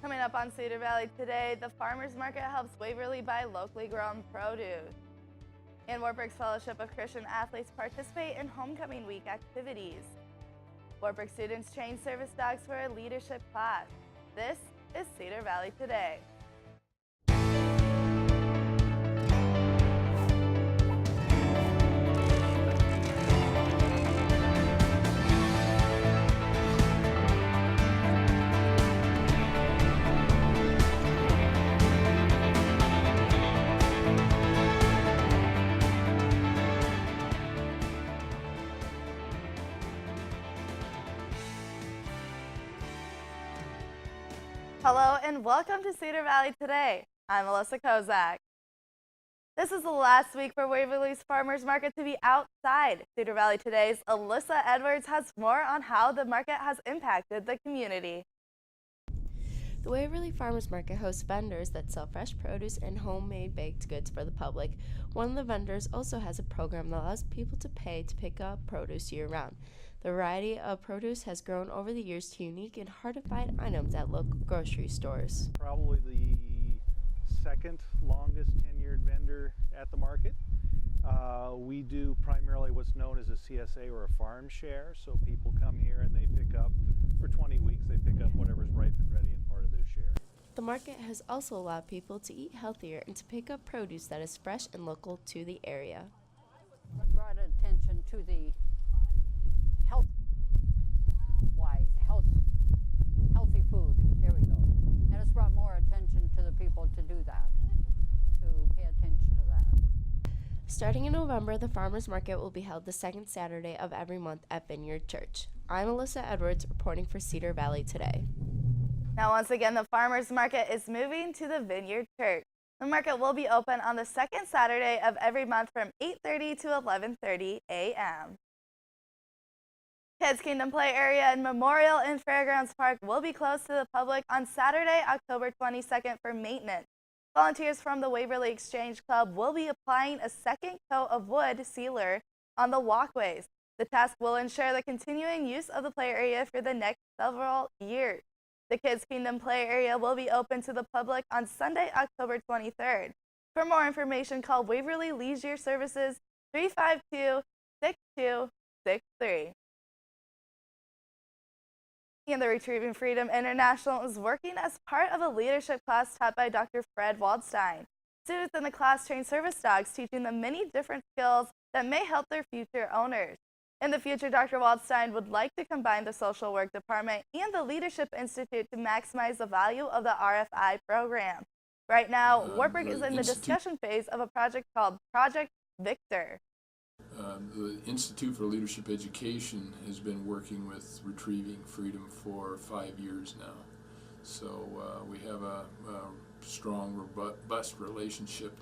Coming up on Cedar Valley today, the farmers market helps Waverly buy locally grown produce. And Wartburg's Fellowship of Christian Athletes participate in homecoming week activities. Wartburg students train service dogs for a leadership class. This is Cedar Valley Today. Hello and welcome to Cedar Valley Today. I'm Melissa Kozak. This is the last week for Waverly's Farmers Market to be outside. Cedar Valley Today's Alyssa Edwards has more on how the market has impacted the community. The Waverly Farmers Market hosts vendors that sell fresh produce and homemade baked goods for the public. One of the vendors also has a program that allows people to pay to pick up produce year-round. The variety of produce has grown over the years to unique and hard-to-find items at local grocery stores. Probably the second longest tenured vendor at the market. We do primarily what's known as a CSA or a farm share, so people come here and they pick up, for 20 weeks, they pick up whatever's ripe and ready and part of their share. The market has also allowed people to eat healthier and to pick up produce that is fresh and local to the area. It brought attention to the healthy food, there we go. And it's brought more attention to the people to do that, to pay attention to that. Starting in November, the Farmers Market will be held the second Saturday of every month at Vineyard Church. I'm Alyssa Edwards reporting for Cedar Valley Today. Now once again, the Farmers Market is moving to the Vineyard Church. The market will be open on the second Saturday of every month from 8:30 to 11:30 a.m. Kids Kingdom Play Area and Memorial and Fairgrounds Park will be closed to the public on Saturday, October 22nd for maintenance. Volunteers from the Waverly Exchange Club will be applying a second coat of wood sealer on the walkways. The task will ensure the continuing use of the play area for the next several years. The Kids Kingdom Play Area will be open to the public on Sunday, October 23rd. For more information, call Waverly Leisure Services 352-6263. And the Retrieving Freedom International is working as part of a leadership class taught by Dr. Fred Waldstein. Students in the class train service dogs, teaching them many different skills that may help their future owners. In the future, Dr. Waldstein would like to combine the Social Work Department and the Leadership Institute to maximize the value of the RFI program. Right now, Wartburg is in the discussion phase of a project called Project Victor. The Institute for Leadership Education has been working with Retrieving Freedom for 5 years now. So we have a strong, robust relationship.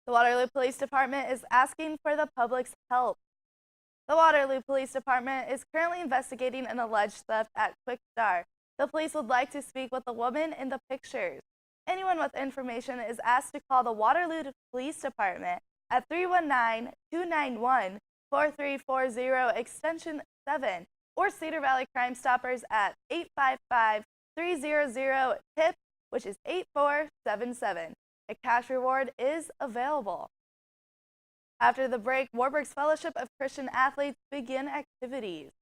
The Waterloo Police Department is asking for the public's help. The Waterloo Police Department is currently investigating an alleged theft at Quick Star. The police would like to speak with the woman in the pictures. Anyone with information is asked to call the Waterloo Police Department at 319-291-4340 extension 7 or Cedar Valley Crime Stoppers at 855-300-TIP, which is 8477. A cash reward is available. After the break, Wartburg's Fellowship of Christian Athletes begin activities.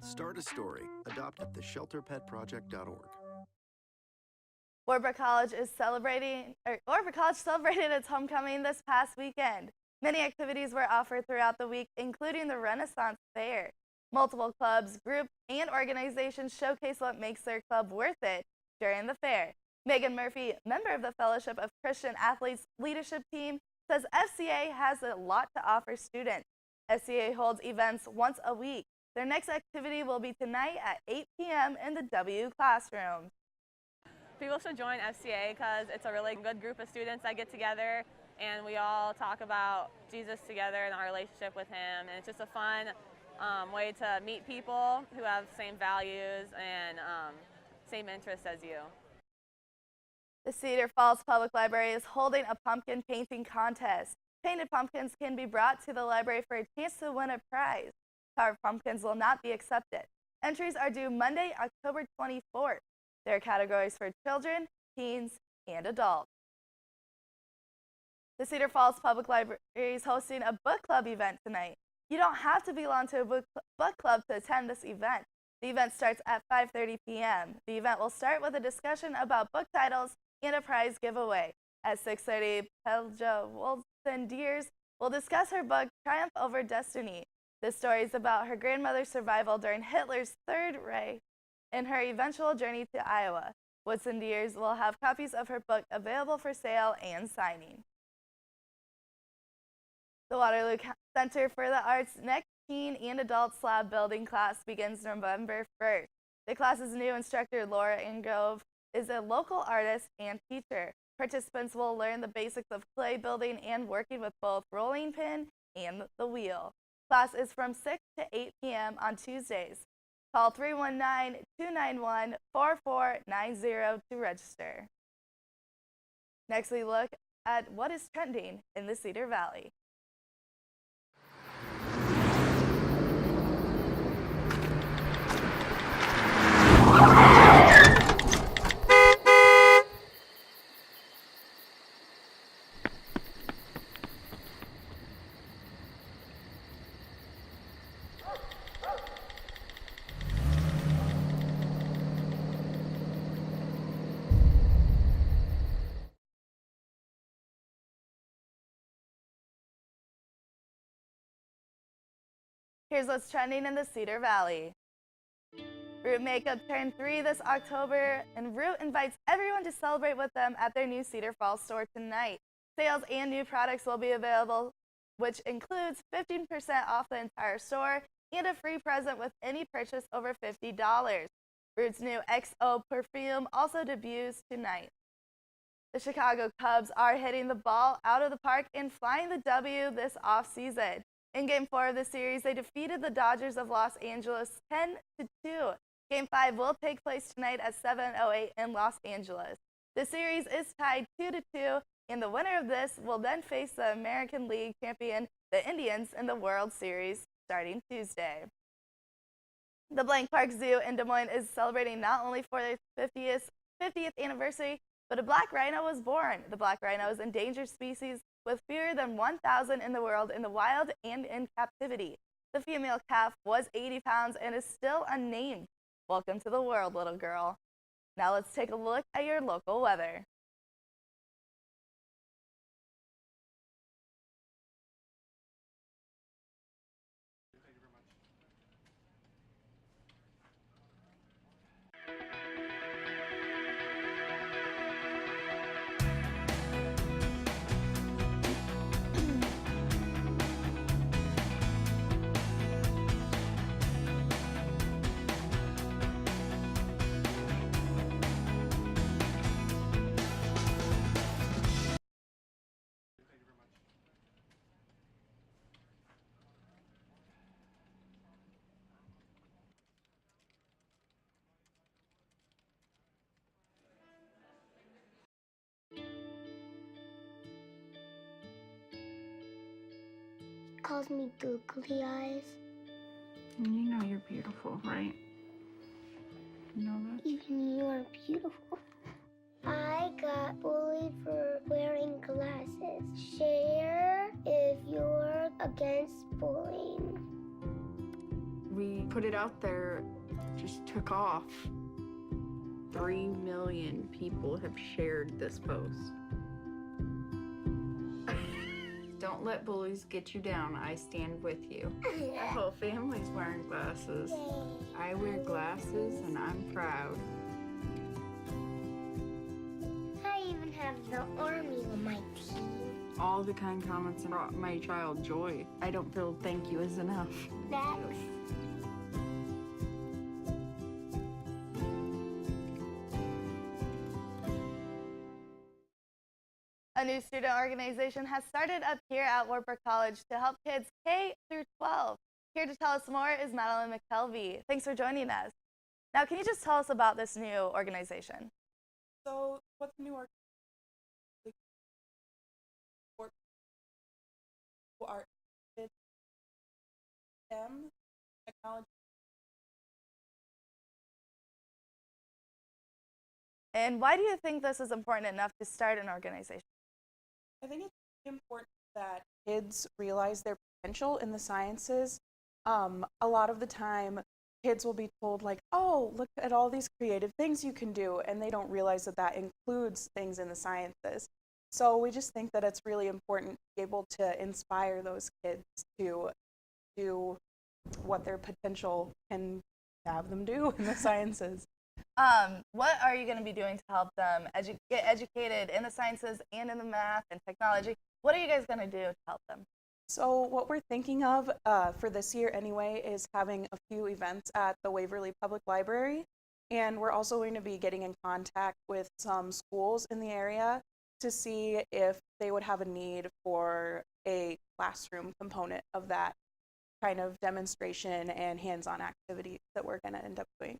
Start a story. Adopt at theshelterpetproject.org. Wartburg College celebrated its homecoming this past weekend. Many activities were offered throughout the week, including the Renaissance Fair. Multiple clubs, groups, and organizations showcase what makes their club worth it during the fair. Megan Murphy, member of the Fellowship of Christian Athletes leadership team, says FCA has a lot to offer students. FCA holds events once a week. Their next activity will be tonight at 8 p.m. in the W classroom. People should join FCA because it's a really good group of students that get together and we all talk about Jesus together and our relationship with him. And it's just a fun way to meet people who have the same values and same interests as you. The Cedar Falls Public Library is holding a pumpkin painting contest. Painted pumpkins can be brought to the library for a chance to win a prize. Carved pumpkins will not be accepted. Entries are due Monday, October 24th. There are categories for children, teens, and adults. The Cedar Falls Public Library is hosting a book club event tonight. You don't have to belong to a book club to attend this event. The event starts at 5:30 p.m. The event will start with a discussion about book titles and a prize giveaway. At 6:30, Pelja Wolfson-Deers will discuss her book, Triumph Over Destiny. The story is about her grandmother's survival during Hitler's Third Reich and her eventual journey to Iowa. Woodson-Deers will have copies of her book available for sale and signing. The Waterloo Center for the Arts next teen and adult slab building class begins November 1st. The class's new instructor, Laura Ingove, is a local artist and teacher. Participants will learn the basics of clay building and working with both rolling pin and the wheel. Class is from 6 to 8 p.m. on Tuesdays. Call 319-291-4490 to register. Next, we look at what is trending in the Cedar Valley. Here's what's trending in the Cedar Valley. Root Makeup turned 3 this October, and Root invites everyone to celebrate with them at their new Cedar Falls store tonight. Sales and new products will be available, which includes 15% off the entire store and a free present with any purchase over $50. Root's new XO perfume also debuts tonight. The Chicago Cubs are hitting the ball out of the park and flying the W this offseason. In Game 4 of the series, they defeated the Dodgers of Los Angeles 10-2. Game 5 will take place tonight at 7:08 in Los Angeles. The series is tied 2-2, and the winner of this will then face the American League champion, the Indians, in the World Series starting Tuesday. The Blank Park Zoo in Des Moines is celebrating not only for its 50th anniversary, but a black rhino was born. The black rhino is an endangered species with fewer than 1,000 in the world in the wild and in captivity. The female calf was 80 pounds and is still unnamed. Welcome to the world, little girl. Now let's take a look at your local weather. Calls me googly eyes. You know you're beautiful, right? You know that? Even you are beautiful. I got bullied for wearing glasses. Share if you're against bullying. We put it out there, just took off. 3 million people have shared this post. Don't let bullies get you down. I stand with you. Our whole family's wearing glasses. I wear glasses and I'm proud. I even have the army on my team. All the kind comments brought my child joy. I don't feel thank you is enough. Next. A new student organization has started up here at Wartburg College to help kids K through 12. Here to tell us more is Madeline McKelvey. Thanks for joining us. Now, can you just tell us about this new organization? So, what's the new organization? Who are interested in STEM, technology. And why do you think this is important enough to start an organization? I think it's important that kids realize their potential in the sciences. A lot of the time, kids will be told like, oh, look at all these creative things you can do, and they don't realize that that includes things in the sciences. So we just think that it's really important to be able to inspire those kids to do what their potential can have them do in the sciences. What are you going to be doing to help them get educated in the sciences and in the math and technology? What are you guys going to do to help them? So what we're thinking of for this year anyway is having a few events at the Waverly Public Library. And we're also going to be getting in contact with some schools in the area to see if they would have a need for a classroom component of that kind of demonstration and hands-on activities that we're going to end up doing.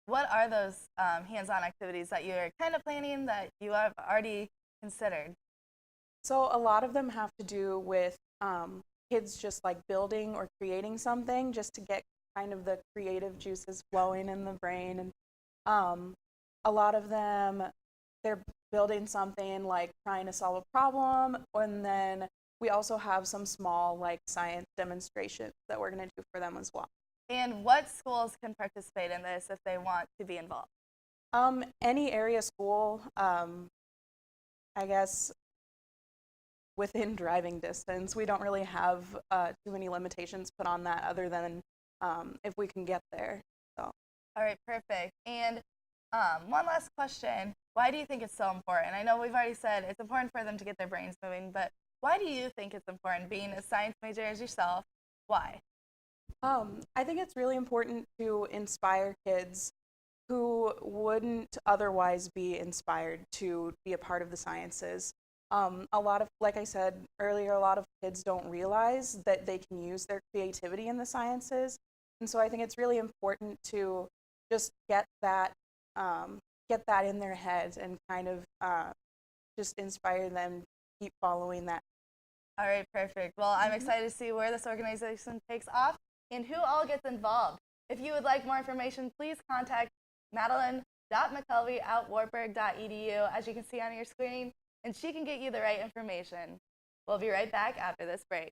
What are those hands-on activities that you're kind of planning that you have already considered? So a lot of them have to do with kids just like building or creating something just to get kind of the creative juices flowing in the brain. And a lot of them, they're building something like trying to solve a problem, and then we also have some small like science demonstrations that we're going to do for them as well. And what schools can participate in this if they want to be involved? Any area school, I guess within driving distance. We don't really have too many limitations put on that other than if we can get there. So. All right, perfect. And one last question. Why do you think it's so important? I know we've already said it's important for them to get their brains moving, but why do you think it's important, being a science major as yourself? Why? I think it's really important to inspire kids who wouldn't otherwise be inspired to be a part of the sciences. A lot of, like I said earlier, a lot of kids don't realize that they can use their creativity in the sciences. And so I think it's really important to just get that in their heads and kind of just inspire them to keep following that. All right, perfect. Well, I'm excited to see where this organization takes off and who all gets involved. If you would like more information, please contact madeline.mckelvey@wartburg.edu, as you can see on your screen, and she can get you the right information. We'll be right back after this break.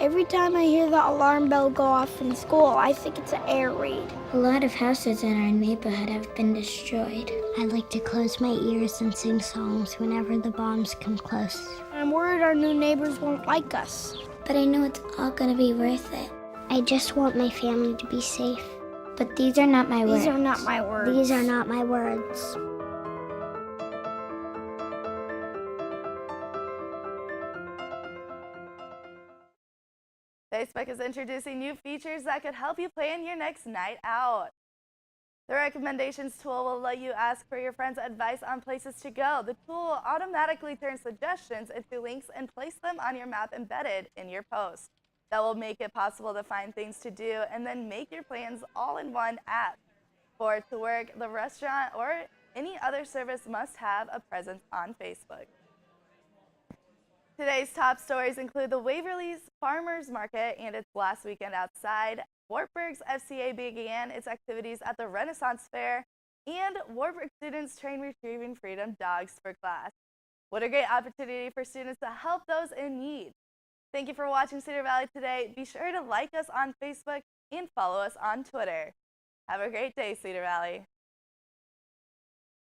Every time I hear the alarm bell go off in school, I think it's an air raid. A lot of houses in our neighborhood have been destroyed. I like to close my ears and sing songs whenever the bombs come close. I'm worried our new neighbors won't like us. But I know it's all gonna be worth it. I just want my family to be safe. But these are not my words. These are not my words. These are not my words. Facebook is introducing new features that could help you plan your next night out. The recommendations tool will let you ask for your friends' advice on places to go. The tool automatically turns suggestions into links and place them on your map embedded in your post. That will make it possible to find things to do and then make your plans all in one app. For it to work, the restaurant or any other service must have a presence on Facebook. Today's top stories include the Waverly's Farmers Market and its last weekend outside. Wartburg's FCA began its activities at the Renaissance Fair, and Wartburg students train retrieving freedom dogs for class. What a great opportunity for students to help those in need. Thank you for watching Cedar Valley Today. Be sure to like us on Facebook and follow us on Twitter. Have a great day, Cedar Valley.